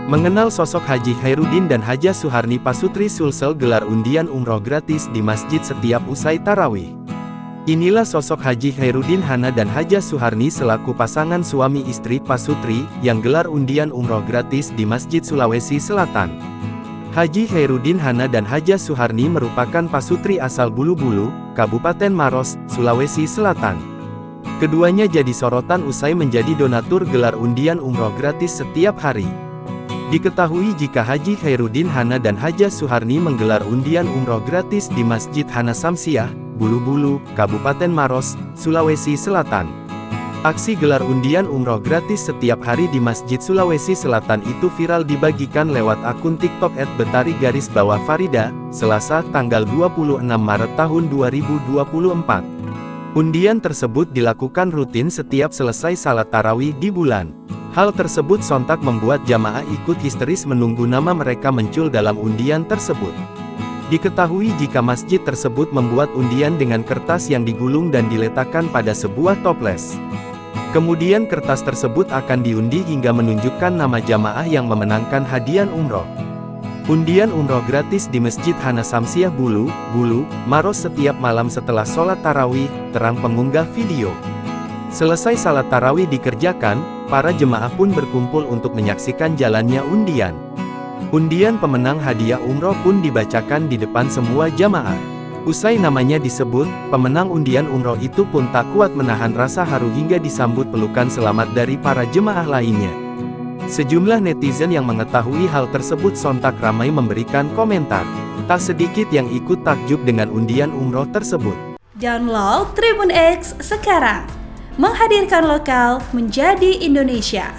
Mengenal sosok Haji Khairuddin dan Hajah Suharni Pasutri Sulsel gelar undian umroh gratis di masjid setiap usai tarawih. Inilah sosok Haji Khairuddin Hana dan Hajah Suharni selaku pasangan suami istri Pasutri yang gelar undian umroh gratis di Masjid Sulawesi Selatan. Haji Khairuddin Hana dan Hajah Suharni merupakan pasutri asal Bulu-Bulu, Kabupaten Maros, Sulawesi Selatan. Keduanya jadi sorotan usai menjadi donatur gelar undian umroh gratis setiap hari. Diketahui jika Haji Khairuddin Hana dan Hajah Suharni menggelar undian umroh gratis di Masjid Hana Samsiah, Bulu-Bulu, Kabupaten Maros, Sulawesi Selatan. Aksi gelar undian umroh gratis setiap hari di Masjid Sulawesi Selatan itu viral dibagikan lewat akun TikTok @betari_farida, Selasa tanggal 26 Maret tahun 2024. Undian tersebut dilakukan rutin setiap selesai salat tarawih di bulan. Hal tersebut sontak membuat jamaah ikut histeris menunggu nama mereka muncul dalam undian tersebut. Diketahui jika masjid tersebut membuat undian dengan kertas yang digulung dan diletakkan pada sebuah toples. Kemudian kertas tersebut akan diundi hingga menunjukkan nama jamaah yang memenangkan hadiah umroh. Undian umroh gratis di Masjid Hana Samsiah Bulu-Bulu, Maros setiap malam setelah sholat tarawih, terang pengunggah video. Selesai salat tarawih dikerjakan, para jemaah pun berkumpul untuk menyaksikan jalannya undian. Undian pemenang hadiah umroh pun dibacakan di depan semua jamaah. Usai namanya disebut, pemenang undian umroh itu pun tak kuat menahan rasa haru hingga disambut pelukan selamat dari para jemaah lainnya. Sejumlah netizen yang mengetahui hal tersebut sontak ramai memberikan komentar. Tak sedikit yang ikut takjub dengan undian umroh tersebut. Download Tribun X sekarang, menghadirkan lokal menjadi Indonesia.